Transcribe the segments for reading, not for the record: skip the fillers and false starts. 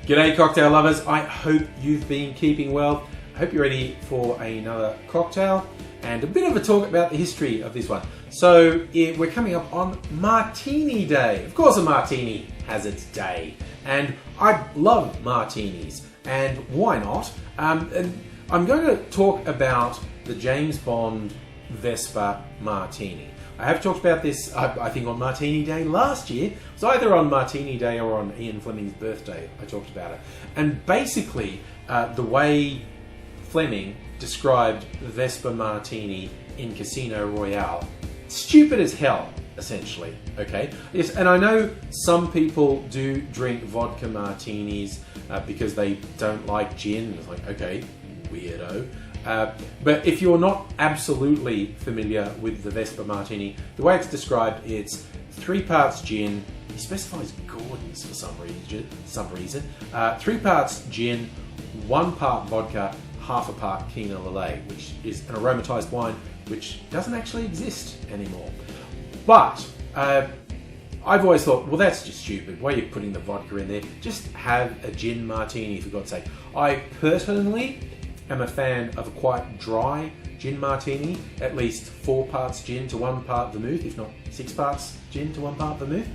G'day cocktail lovers, I hope you've been keeping well. I hope you're ready for another cocktail and a bit of a talk about the history of this one. So we're coming up on Martini Day. Of course a martini has its day, and I love martinis, and why not? And I'm going to talk about the James Bond Vesper Martini. I have talked about this, I think, on Martini Day last year. It was either on Martini Day or on Ian Fleming's birthday I talked about it. And basically, the way Fleming described Vesper Martini in Casino Royale, stupid as hell, essentially, okay? Yes, and I know some people do drink vodka martinis because they don't like gin. It's like, okay, weirdo. But if you're not absolutely familiar with the Vesper Martini, the way it's described, it's 3 parts gin. He specifies Gordon's for some reason. 3 parts gin, 1 part vodka, half a part Pinot Lillet, which is an aromatized wine which doesn't actually exist anymore. But I've always thought, well, that's just stupid. Why are you putting the vodka in there? Just have a gin martini, for God's sake. I personally am a fan of a quite dry gin martini, at least 4 parts gin to 1 part vermouth, if not 6 parts gin to 1 part vermouth.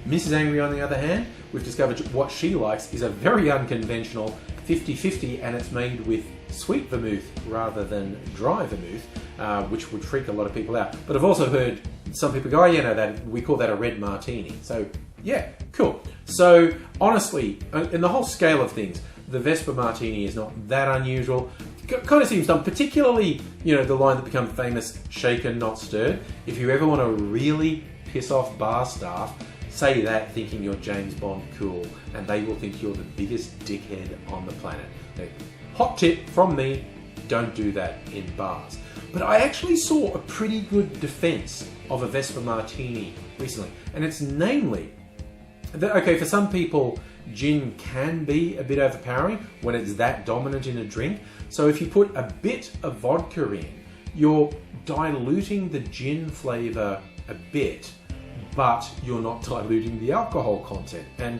Mrs. Angry, on the other hand, we've discovered what she likes is a very unconventional 50-50, and it's made with sweet vermouth rather than dry vermouth, which would freak a lot of people out. But I've also heard some people go, oh, that we call that a red martini. So yeah, cool. So honestly, in the whole scale of things, the Vesper Martini is not that unusual. It kind of seems dumb, particularly, the line that became famous, shaken, not stirred. If you ever want to really piss off bar staff, say that thinking you're James Bond cool, and they will think you're the biggest dickhead on the planet. Hot tip from me, don't do that in bars. But I actually saw a pretty good defense of a Vesper Martini recently, and it's namely that, okay, for some people, gin can be a bit overpowering when it's that dominant in a drink. So if you put a bit of vodka in, you're diluting the gin flavour a bit, but you're not diluting the alcohol content. And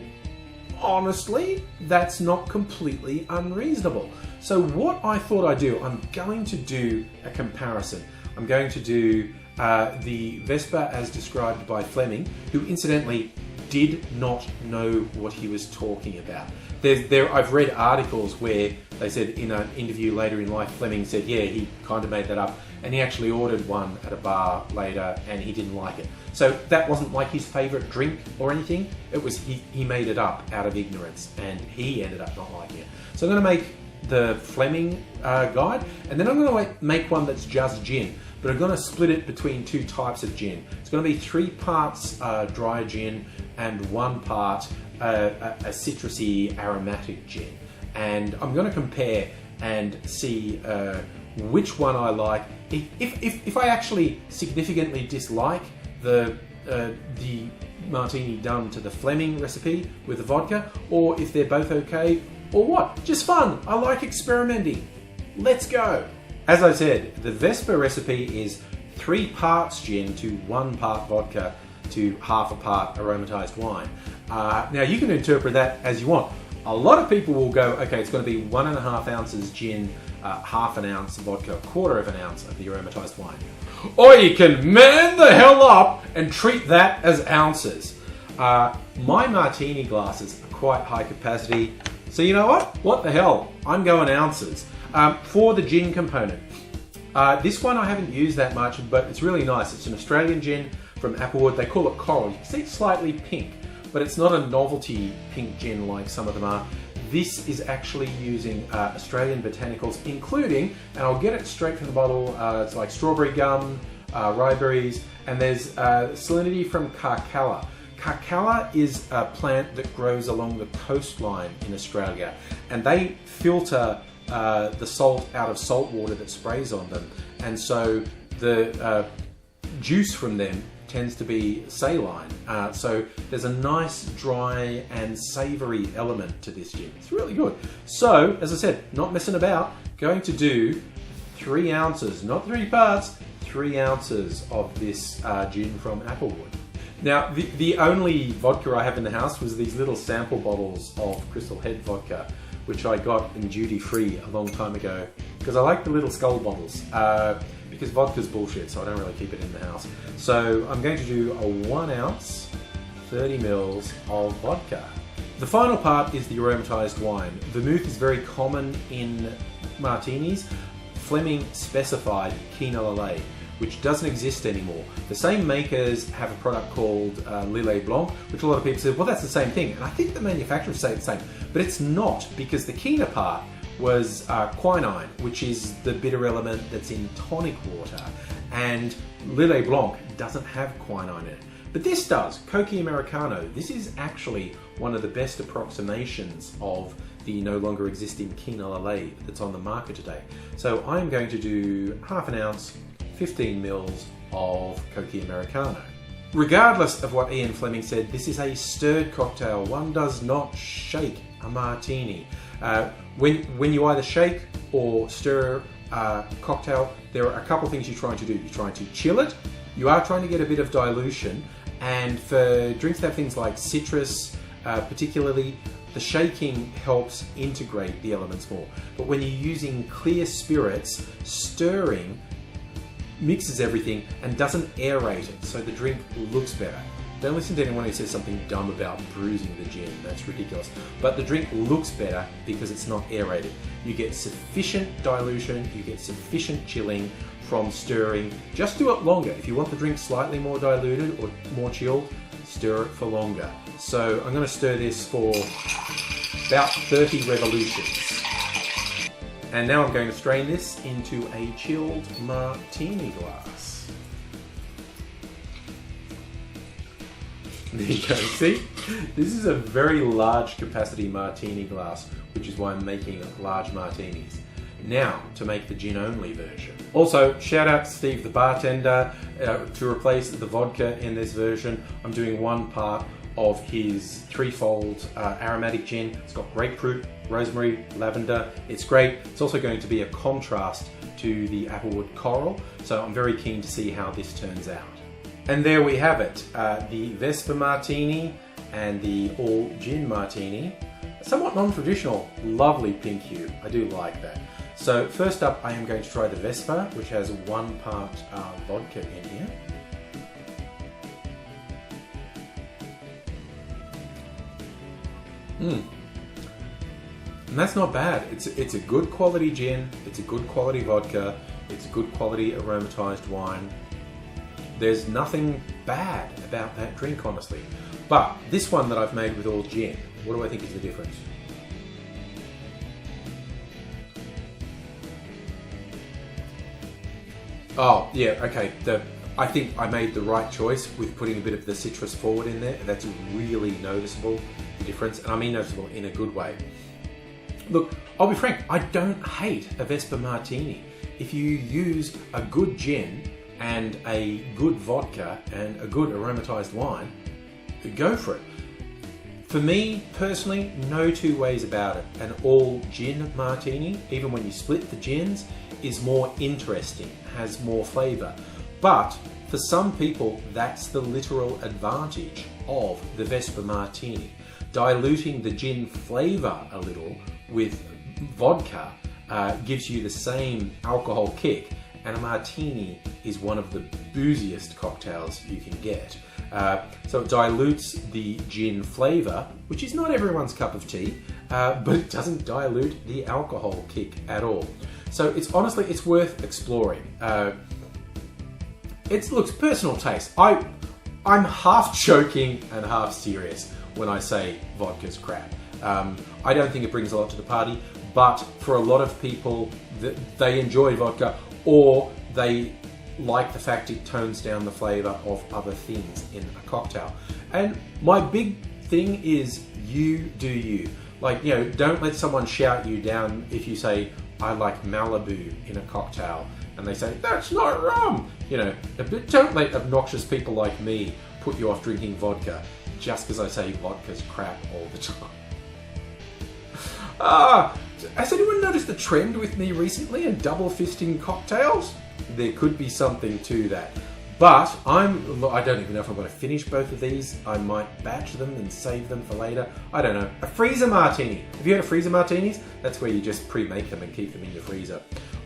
honestly, that's not completely unreasonable. So what I thought I'd do, I'm going to do a comparison. I'm going to do the Vesper as described by Fleming, who incidentally did not know what he was talking about. I've read articles where they said in an interview later in life, Fleming said, yeah, he kind of made that up, and he actually ordered one at a bar later and he didn't like it. So that wasn't like his favourite drink or anything. It was he made it up out of ignorance, and he ended up not liking it. So I'm going to make the Fleming guide, and then I'm going to make one that's just gin. But I'm going to split it between 2 types of gin. It's going to be 3 parts dry gin and 1 part a citrusy aromatic gin. And I'm going to compare and see which one I like. If I actually significantly dislike the martini done to the Fleming recipe with the vodka, or if they're both okay, or what. Just fun. I like experimenting. Let's go. As I said, the Vesper recipe is 3 parts gin to 1 part vodka to half a part aromatized wine. Now you can interpret that as you want. A lot of people will go, okay, it's going to be 1.5 ounces gin, half an ounce vodka, 1/4 of an ounce of the aromatized wine. Or you can man the hell up and treat that as ounces. My martini glasses are quite high capacity, so you know what? What the hell? I'm going ounces. For the gin component, this one I haven't used that much, but it's really nice. It's an Australian gin from Applewood. They call it coral. You can see it's slightly pink, but it's not a novelty pink gin like some of them are. This is actually using Australian botanicals, including, and I'll get it straight from the bottle, it's like strawberry gum, rye berries, and there's salinity from carcalla. Carcalla is a plant that grows along the coastline in Australia, and they filter the salt out of salt water that sprays on them, and so the juice from them tends to be saline. So there's a nice dry and savoury element to this gin. It's really good. So, as I said, not messing about, going to do 3 ounces, not 3 parts, 3 ounces of this gin from Applewood. Now, the only vodka I have in the house was these little sample bottles of Crystal Head vodka, which I got in duty free a long time ago, because I like the little skull bottles, because vodka's bullshit, so I don't really keep it in the house. So I'm going to do a 1 ounce, 30 mils of vodka. The final part is the aromatized wine. Vermouth is very common in martinis. Fleming specified quinoa lillet, which doesn't exist anymore. The same makers have a product called Lillet Blanc, which a lot of people say, well, that's the same thing. And I think the manufacturers say the same, but it's not, because the quinoa part was quinine, which is the bitter element that's in tonic water. And Lillet Blanc doesn't have quinine in it. But this does, Coqui Americano. This is actually one of the best approximations of the no longer existing quinoa lillet that's on the market today. So I'm going to do half an ounce, 15 mils of Coqui Americano. Regardless of what Ian Fleming said, this is a stirred cocktail. One does not shake a martini. When you either shake or stir a cocktail, there are a couple of things you're trying to do. You're trying to chill it, you are trying to get a bit of dilution, and for drinks that have things like citrus, particularly, the shaking helps integrate the elements more. But when you're using clear spirits, stirring mixes everything and doesn't aerate it, so the drink looks better. Don't listen to anyone who says something dumb about bruising the gin, that's ridiculous. But the drink looks better because it's not aerated. You get sufficient dilution, you get sufficient chilling from stirring. Just do it longer. If you want the drink slightly more diluted or more chilled, stir it for longer. So I'm going to stir this for about 30 revolutions. And now I'm going to strain this into a chilled martini glass. There you go, see? This is a very large capacity martini glass, which is why I'm making large martinis. Now, to make the gin only version. Also, shout out to Steve the bartender. To replace the vodka in this version, I'm doing 1 part of his threefold aromatic gin. It's got grapefruit, rosemary, lavender. It's great. It's also going to be a contrast to the applewood coral, so I'm very keen to see how this turns out. And there we have it, the Vesper Martini and the all gin martini. Somewhat non-traditional, lovely pink hue. I do like that. So first up, I am going to try the Vesper, which has 1 part vodka in here. And that's not bad. It's a good quality gin, it's a good quality vodka, it's a good quality aromatized wine. There's nothing bad about that drink, honestly. But this one that I've made with all gin, what do I think is the difference? Oh, yeah, okay. I think I made the right choice with putting a bit of the citrus forward in there. That's really noticeable, the difference, and I mean noticeable in a good way. Look, I'll be frank, I don't hate a Vesper Martini. If you use a good gin and a good vodka and a good aromatized wine, go for it. For me, personally, no two ways about it. An all gin martini, even when you split the gins, is more interesting, has more flavor. But for some people, that's the literal advantage of the Vesper Martini. Diluting the gin flavor a little with vodka gives you the same alcohol kick, and a martini is one of the booziest cocktails you can get. So it dilutes the gin flavor, which is not everyone's cup of tea, but it doesn't dilute the alcohol kick at all. So it's honestly, it's worth exploring. It looks personal taste. I'm half joking and half serious when I say vodka's crap. I don't think it brings a lot to the party, but for a lot of people, they enjoy vodka, or they like the fact it tones down the flavor of other things in a cocktail. And my big thing is, you do you. Like, you know, don't let someone shout you down if you say, I like Malibu in a cocktail, and they say, that's not rum. You know, don't let obnoxious people like me put you off drinking vodka just because I say vodka's crap all the time. Has anyone noticed a trend with me recently in double fisting cocktails? There could be something to that. But I don't even know if I'm going to finish both of these. I might batch them and save them for later. I don't know. A freezer martini. Have you heard of freezer martinis? That's where you just pre-make them and keep them in your freezer.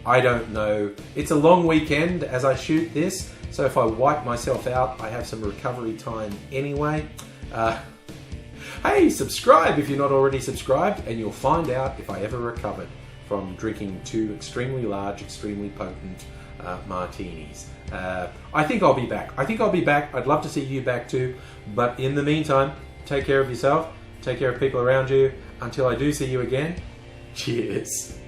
I don't know. It's a long weekend as I shoot this, so if I wipe myself out, I have some recovery time anyway. Hey, subscribe if you're not already subscribed, and you'll find out if I ever recovered from drinking 2 extremely large, extremely potent martinis. I think I'll be back. I'd love to see you back too. But in the meantime, take care of yourself. Take care of people around you. Until I do see you again, cheers.